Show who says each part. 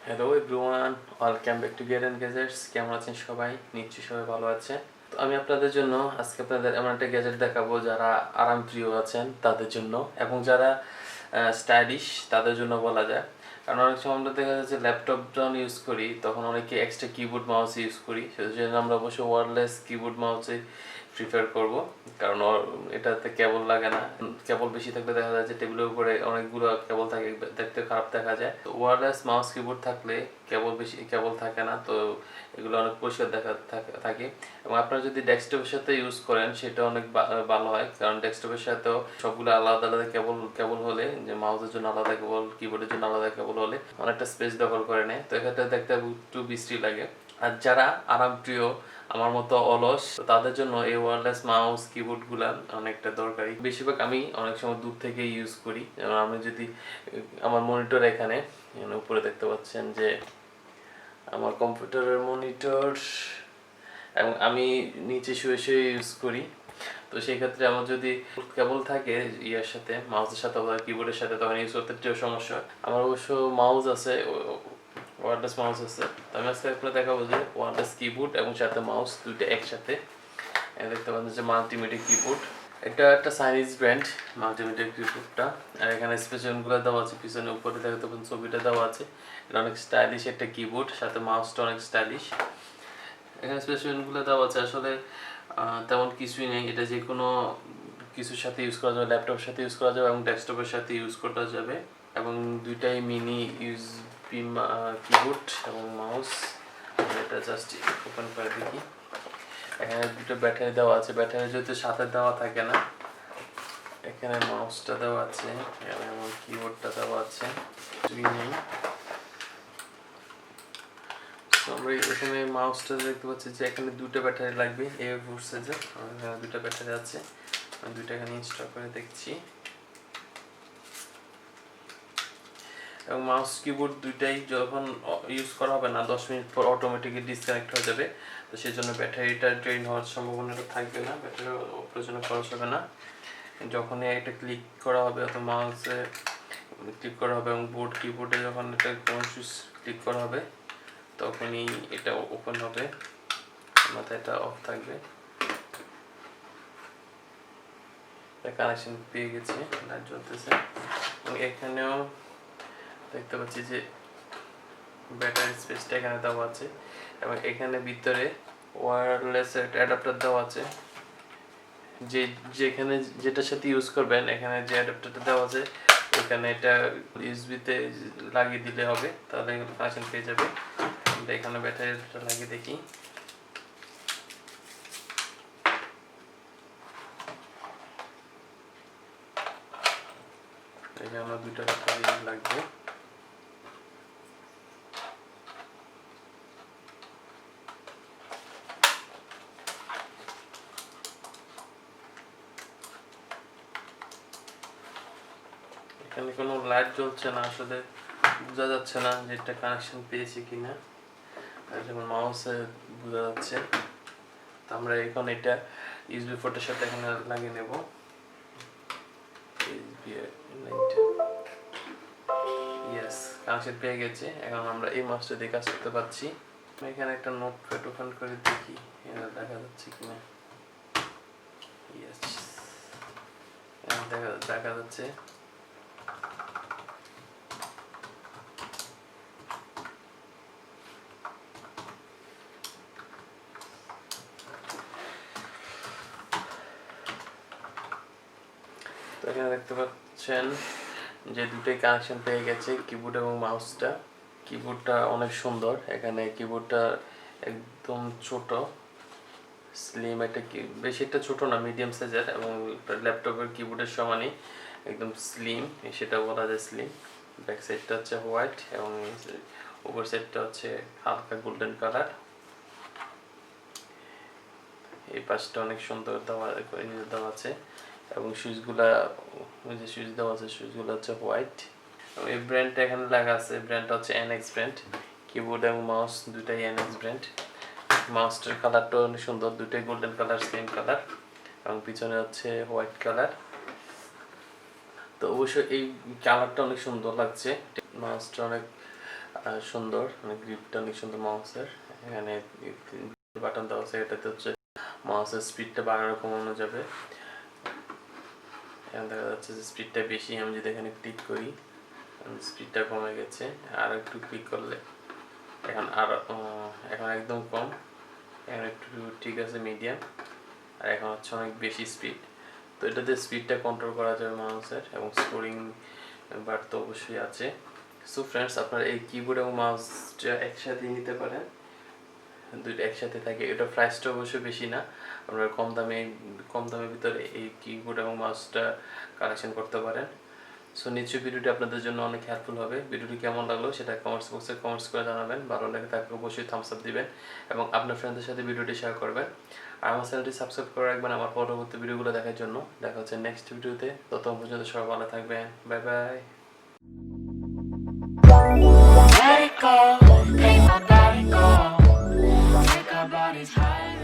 Speaker 1: Hello everyone, welcome back to get and gadgets. কেমন আছেন সবাই? নিশ্চয়ই সবাই ভালো আছে। তো আমি আপনাদের জন্য আজকে আপনাদের এমন একটা গ্যাজেট দেখাবো যারা আরামপ্রিয় আছেন তাদের জন্য, এবং যারা স্টাইলিশ তাদের জন্য বলা যায়। কারণ অনেক সময় আমরা দেখা যাচ্ছে ল্যাপটপ যখন ইউজ করি তখন অনেকে এক্সট্রা কিবোর্ড মাউস ইউজ করি, সেজন্য আমরা অবশ্যই ওয়্যারলেস কিবোর্ড মাউসে প্রিফার করব। কারণ এটাতে কেবল লাগে না, কেবল বেশি থাকলে দেখা যায় যে টেবিলের উপরে অনেকগুলো কেবল থাকে, দেখতে খারাপ দেখা যায়। তো ওয়্যারলেস মাউস কিবোর্ড থাকলে কেবল থাকে না, তো এগুলো অনেক পরিষ্কার থাকে। এবং আপনারা যদি ডেস্কটপের সাথে ইউজ করেন সেটা অনেক ভালো হয়, কারণ ডেস্কটপের সাথেও সবগুলো আলাদা আলাদা কেবল হলে, যে মাউসের জন্য আলাদা কেবল, কিবোর্ডের জন্য আলাদা কেবল হলে অনেকটা স্পেস দখল করে নেয়, তো এক্ষেত্রে দেখতে একটু বিশ্রী লাগে। আর যারা আরামপ্রিয় আমার মতো অলস, তাদের জন্য এই ওয়্যারলেস মাউস কিবোর্ডগুলো অনেকটা দরকারি। বেশিরভাগ আমি অনেক সময় দূর থেকে ইউজ করি। যেমন আমি যদি আমার মনিটর এখানে উপরে দেখতে পাচ্ছেন যে আমার কম্পিউটারের মনিটর, এবং আমি নিচে শুয়ে শুয়ে ইউজ করি। তো সেই ক্ষেত্রে আমার যদি কেবল থাকে ইয়ার সাথে, মাউসের সাথে অথবা কিবোর্ডের সাথে, তখন ইউজ করতে একটু সমস্যা হয়। আমার অবশ্য মাউস আছে, ওয়্যারলেস মাউস আছে। তো আমি আজকে আপনার দেখাবো যে ওয়্যারলেস কিবোর্ড এবং সাথে মাউস দুইটা একসাথে। দেখতে পাচ্ছেন যে মাল্টিমিডিয়া কিবোর্ড, এটা একটা চাইনিজ ব্র্যান্ড মাল্টিমিডিয়া কিবোর্ডটা। আর এখানে স্পেসিফিকেশনগুলো দেওয়া আছে, পিছনে উপরে দেখতে পাচ্ছেন ছবিটা দেওয়া আছে। এটা অনেক স্টাইলিশ একটা কিবোর্ড, সাথে মাউসটা অনেক স্টাইলিশ। এখানে স্পেসিফিকেশনগুলো দেওয়া আছে, আসলে তেমন কিছুই নেই। এটা যে কোনো কিছুর সাথে ইউজ করা যাবে, ল্যাপটপের সাথে ইউজ করা যাবে এবং ডেস্কটপের সাথে ইউজ করা যাবে। এবং দুইটাই মিনি ইউএসবি কিবোর্ড এবং মাউস। এটা জাস্ট ওপেন করে দেখি। এখানে দুটো ব্যাটারি দেওয়া আছে, ব্যাটারি যেহেতু সাথে দেওয়া থাকে না। এখানে মাউসটা দেওয়া আছে এবং কিবোর্ডটা দেওয়া আছে, কিছুই নেই। আমরা এখানে মাউসটা দেখতে পাচ্ছি যে এখানে দুটো ব্যাটারি লাগবে, এই বলছে যে এখানে দুটো ব্যাটারি আছে। আমি দুইটা এখানে ইনস্টল করে দেখছি। এবং মাউস কিবোর্ড দুইটাই যখন ইউজ করা হবে না, 10 মিনিট পর অটোমেটিকলি ডিসকানেক্ট হয়ে যাবে। তো সেই জন্য ব্যাটারিটা ড্রেন হওয়ার সম্ভাবনাটা থাকবে না, ব্যাটারি প্রয়োজনে খরচ হবে না। যখনই একটা ক্লিক করা হবে অথবা মাউসে ক্লিক করা হবে এবং কিবোর্ডে যখন একটা কোনো সুইচ ক্লিক করা হবে তখনই এটা ওপেন হবে, মাথায় এটা অফ থাকবে। কানেকশন পেয়ে গেছে, লাইট জ্বলতেছে। এবং এখানেও দেখতে পাচ্ছি যে ব্যাটারি স্পেসটা এখানে দেওয়া আছে, এবং এখানে ভিতরে ওয়্যারলেস একটা অ্যাডাপ্টার দেওয়া আছে। যেখানে যেটার সাথে ইউজ করবেন, এখানে যে অ্যাডাপ্টারটা দেওয়া আছে এখানে এটা ইউএসবিতে লাগিয়ে দিলে হবে, তাহলে কানেকশন পেয়ে যাবে। এখানে ব্যাটারিটা লাগিয়ে দেখি। এখানে আমার দুইটা ব্যাটারি লাগবে। এখানে কোনো লাইট জ্বলছে না, আসলে বোঝা যাচ্ছে না যে এটা কানেকশন পেয়েছি কিনা। আর যেমন মাউসে বোঝা যাচ্ছে। তো আমরা এখন এটা ইউএসবি পোর্টের সাথে এখানে লাগিয়ে নেব। ইয়েস, কানেকশন পেয়ে গেছে। এখন আমরা এই মাউসটা দিয়ে কাজ করতে পারছি। এখানে একটা নোটপ্যাড ওপেন করে দেখি দেখা যাচ্ছে কিনা। ইয়েস, দেখা যাচ্ছে। তো এখানে দেখতে পাচ্ছেন যে দুটোই কানেকশন পেয়ে গেছে, কিবোর্ড এবং মাউসটা। কিবোর্ডটা অনেক সুন্দর, এখানে কিবোর্ডটা একদম ছোট, স্লিম একটা বেশি একটা ছোট না, মিডিয়াম সাইজের, এবং ল্যাপটপের কিবোর্ডের সমানই একদম স্লিম, সেটা বলা যায় স্লিম। ব্যাক সাইডটা হচ্ছে হোয়াইট এবং ওপর সাইডটা হচ্ছে হালকা গোল্ডেন কালার। এই পাশটা অনেক সুন্দর দেওয়া আছে, এবং সুইচগুলা, ওই যে সুইচ দেওয়া আছে সুইচগুলো হচ্ছে হোয়াইট। এবং এই ব্র্যান্ডটা এখানে লেখা আছে, ব্র্যান্ডটা হচ্ছে এনএক্স ব্র্যান্ড। কিবোর্ড এবং মাউস দুটাই এনএক্স ব্র্যান্ড। মাউসটার কালারটা অনেক সুন্দর, দুটাই গোল্ডেন কালার, সেম কালার, এবং পিছনে হচ্ছে হোয়াইট কালার। তো অবশ্যই এই কালারটা অনেক সুন্দর লাগছে, মাউসটা অনেক সুন্দর, মানে গ্রিপটা অনেক সুন্দর মাউসের। এখানে বাটন দেওয়া আছে, এটাতে হচ্ছে মাউসের স্পিডটা বাড়ানো কমানো যাবে। এখানে দেখা যাচ্ছে যে স্পিডটা বেশি, আমি যদি এখানে ক্লিক করি স্পিডটা কমে গেছে, আর একটু ক্লিক করলে এখন এখন একদম কম, এখন একটু ঠিক আছে মিডিয়াম, আর এখন হচ্ছে অনেক বেশি স্পিড। তো এটাতে স্পিডটা কন্ট্রোল করা যাবে মাউসের, এবং স্কোরিং বার তো অবশ্যই আছে। সো ফ্রেন্ডস, আপনারা এই কিবোর্ড এবং মাউসটা একসাথে নিতে পারেন, দুইটা একসাথে থাকে। এটা প্রাইসটা অবশ্যই বেশি না, আপনারা কম দামের ভিতরে এই কিবোর্ড এবং মাউসটা কালেকশন করতে পারেন। সো নিশ্চয়ই ভিডিওটি আপনাদের জন্য অনেক হেল্পফুল হবে। ভিডিওটি কেমন লাগলো সেটা কমেন্টস বক্সে কমেন্টস করে জানাবেন। ভালো লাগে তাকে অবশ্যই থামস আপ দিবেন এবং আপনার ফ্রেন্ডদের সাথে ভিডিওটি শেয়ার করবেন। আর আমার চ্যানেলটি সাবস্ক্রাইব করে রাখবেন আমার পরবর্তী ভিডিওগুলো দেখার জন্য। দেখা হচ্ছে নেক্সট ভিডিওতে, ততক্ষণ পর্যন্ত সবাই ভালো থাকবেন। Bye bye.
Speaker 2: Let it go, ain't nobody go. Take our bodies high.